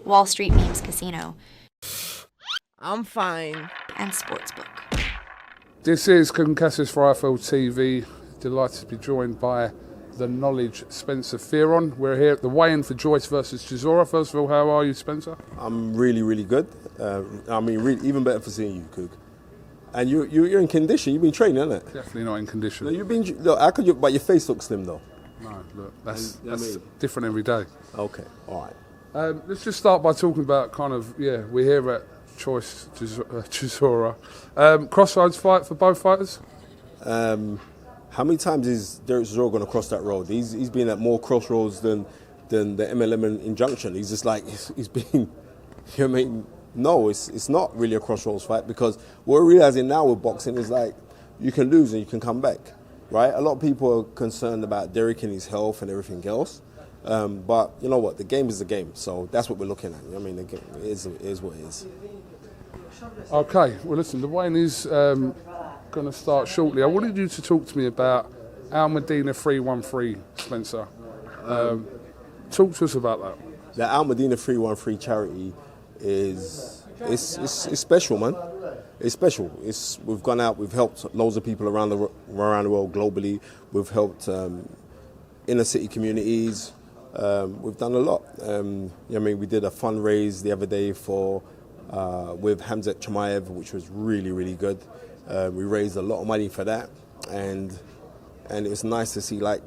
Wall Street Memes Casino, I'm fine. and Sportsbook. This is KUGAN CASSIUS for IFLTV. Delighted to be joined by the knowledge Spencer FEARON. We're here at the weigh-in for Joyce versus CHISORA. First of all, how are you, Spencer? I'm really, really good. Even better for seeing you, Coog. And you're in condition. You've been training, isn't it? Definitely not in condition. No, look, how could you? But your face looks slim, though. No, look, that's I mean, different every day. Okay, all right. Let's just start by talking about we're here at Choice CHISORA. Crossroads fight for both fighters? How many times is Derek Chisora going to cross that road? He's been at more crossroads than the MLM injunction. He's just like, he's been, you know what I mean? No, it's not really a crossroads fight, because what we're realizing now with boxing is like, you can lose and you can come back, right? A lot of people are concerned about Derek and his health and everything else. But you know what, the game is the game, so that's what we're looking at. I mean, the game is what it is. Okay, well listen, the weigh-in is going to start shortly. I wanted you to talk to me about Al Medina 313, Spencer. Talk to us about that. The Al Medina 313 charity is special, man. It's special. We've gone out, we've helped loads of people around the world globally. We've helped inner city communities. We've done a lot. I mean, we did a fundraise the other day for with Hamzat Chimaev, which was really, really good. We raised a lot of money for that, and it's nice to see like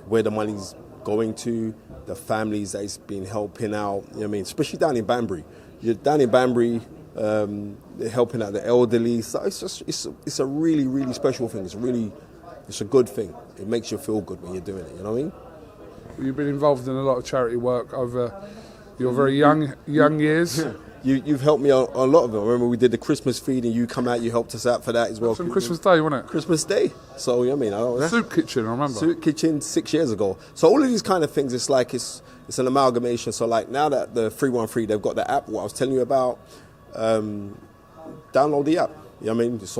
where the money's going to, the families that it's been helping out. You know what I mean, especially down in Banbury. You're down in Banbury, helping out the elderly. So it's a really, really special thing. It's a good thing. It makes you feel good when you're doing it. You know what I mean? You've been involved in a lot of charity work over your very young years. You've helped me on a lot of it. I remember we did the Christmas feed and you come out, you helped us out for that as well. It was on Christmas Day, wasn't it? Christmas Day. So, you know what I mean? Soup Kitchen, I remember. Soup Kitchen 6 years ago. So all of these kind of things, it's like it's an amalgamation. So like now that the 313, they've got the app, what I was telling you about, download the app. You know what I mean? It's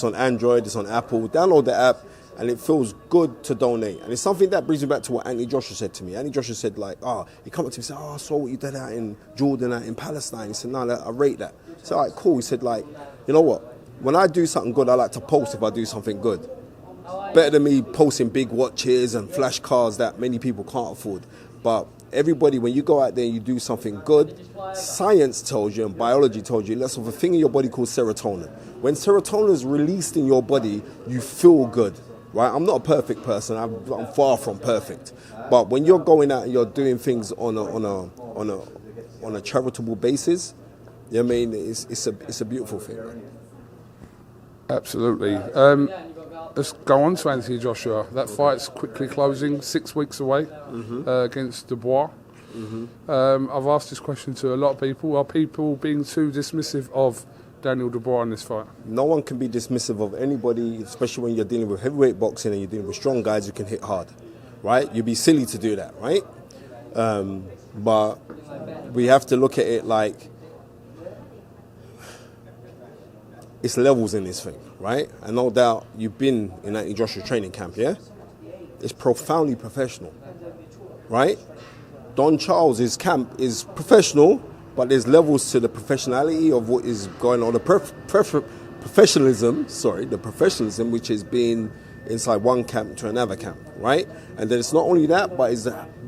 on Android, it's on Apple. Download the app. And it feels good to donate. And it's something that brings me back to what Anthony Joshua said to me. Anthony Joshua said, like, he come up to me and said, I saw what you did out in Jordan, out in Palestine. He said, no, I rate that. I said, all right, cool. He said, like, you know what? When I do something good, I like to post if I do something good. Better than me posting big watches and flash cars that many people can't afford. But everybody, when you go out there and you do something good, science tells you and biology tells you, there's a thing in your body called serotonin. When serotonin is released in your body, you feel good. Right, I'm not a perfect person. I'm far from perfect. But when you're going out and you're doing things on a charitable basis, you know what I mean, it's a beautiful thing. Man. Absolutely. Let's go on to Anthony Joshua. That fight's quickly closing, 6 weeks away against DUBOIS. I've asked this question to a lot of people. Are people being too dismissive of Daniel DUBOIS in this fight? No one can be dismissive of anybody, especially when you're dealing with heavyweight boxing and you're dealing with strong guys who can hit hard, right? You'd be silly to do that, right? But we have to look at it like it's levels in this thing, right? And no doubt you've been in Anthony Joshua training camp, yeah? It's profoundly professional, right? Don Charles's camp is professional, but there's levels to the professionality of what is going on, the professionalism, which is being inside one camp to another camp, right? And then it's not only that, but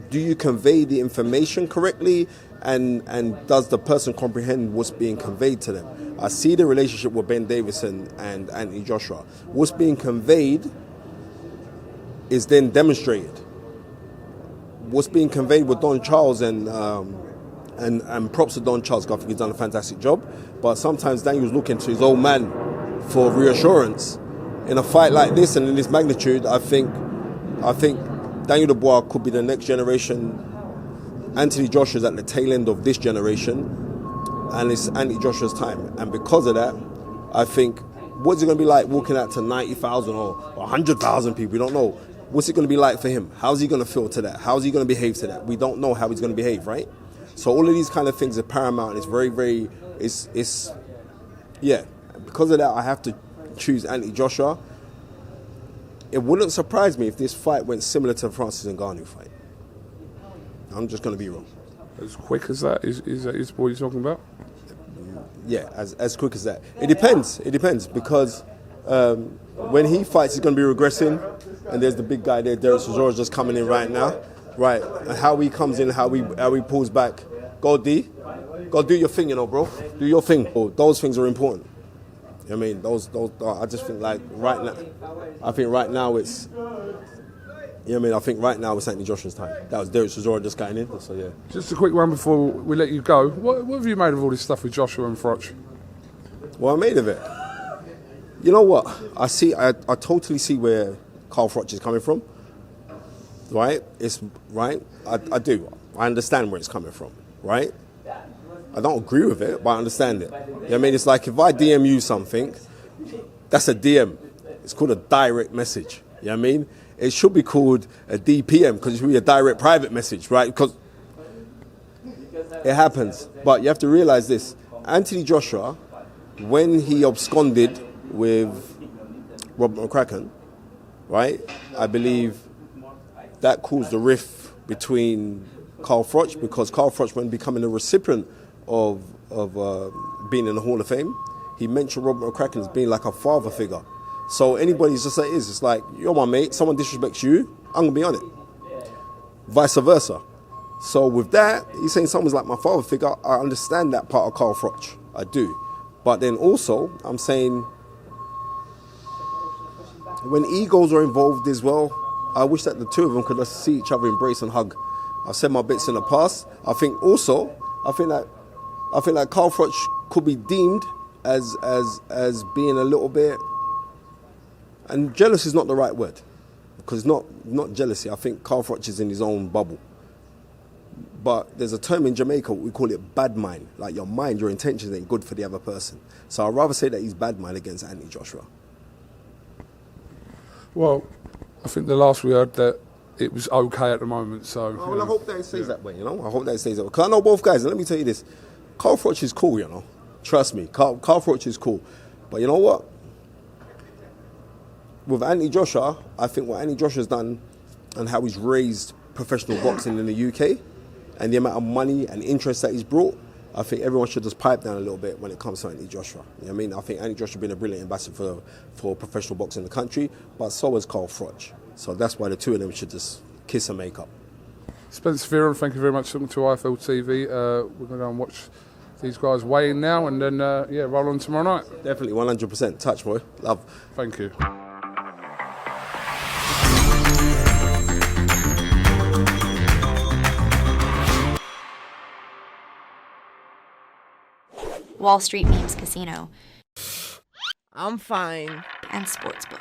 do you convey the information correctly, and does the person comprehend what's being conveyed to them? I see the relationship with Ben Davison and Anthony Joshua. What's being conveyed is then demonstrated. What's being conveyed with Don Charles and props to Don Charles, I think he's done a fantastic job. But sometimes Daniel's looking to his old man for reassurance. In a fight like this and in this magnitude, I think Daniel DUBOIS could be the next generation. Anthony Joshua's at the tail end of this generation, and it's Anthony Joshua's time. And because of that, I think, what's it going to be like walking out to 90,000 or 100,000 people? We don't know. What's it going to be like for him? How's he going to feel to that? How's he going to behave to that? We don't know how he's going to behave, right? So all of these kind of things are paramount. It's very, very, yeah. Because of that, I have to choose Anthony Joshua. It wouldn't surprise me if this fight went similar to the Francis Ngannou fight. I'm just going to be wrong. As quick as that? Is that what you're talking about? Yeah, as quick as that. It depends. It depends because when he fights, he's going to be regressing, and there's the big guy there, CHISORA, just coming in right now, right? And how he comes in, how he pulls back. Go D, go do your thing, you know, bro. Do your thing. Oh, those things are important. You know what I mean, those. I just think like right now, I think right now it's. You know what I mean? I think right now it's Anthony Joshua's time. That was CHISORA just getting in, so yeah. Just a quick one before we let you go. What have you made of all this stuff with Joshua and FROCH? What I made of it? You know what? I totally see where Carl FROCH is coming from. Right? It's right. I do. I understand where it's coming from. Right? I don't agree with it, but I understand it. You know what I mean? It's like if I DM you something, that's a DM. It's called a direct message. You know what I mean? It should be called a DPM because it should be a direct private message, right? Because it happens. But you have to realize this. Anthony Joshua, when he absconded with Robert McCracken, right, I believe that caused a rift between Carl FROCH because Carl FROCH, when becoming a recipient of being in the Hall of Fame, he mentioned Robert McCracken as being like a father figure. So anybody's just like it is. It's like, you're my mate, someone disrespects you, I'm going to be on it. Vice versa. So with that, he's saying someone's like my father figure. I understand that part of Carl FROCH. I do. But then also, I'm saying, when egos are involved as well, I wish that the two of them could just see each other, embrace and hug. I've said my bits in the past. I think that Carl FROCH could be deemed as being a little bit. And jealous is not the right word, because not jealousy. I think Carl FROCH is in his own bubble. But there's a term in Jamaica, we call it bad mind. Like your mind, your intentions ain't good for the other person. So I'd rather say that he's bad mind against Anthony Joshua. Well, I think the last we heard that it was okay at the moment. So. Oh, well, I hope that it stays that way. You know, I hope that it stays that way. Because I know both guys, and let me tell you this: Carl FROCH is cool. You know, trust me, Carl FROCH is cool. But you know what? With Anthony Joshua, I think what Anthony Joshua's done and how he's raised professional boxing in the UK and the amount of money and interest that he's brought, I think everyone should just pipe down a little bit when it comes to Anthony Joshua. You know what I mean? I think Anthony Joshua has been a brilliant ambassador for professional boxing in the country, but so has Carl FROCH. So that's why the two of them should just kiss and make up. Spencer FEARON, thank you very much for coming to IFLTV. We're going to go and watch these guys weigh in now and then, roll on tomorrow night. Definitely, 100%. Touch, boy. Love. Thank you. Wall Street Memes Casino, I'm fine. and Sportsbook.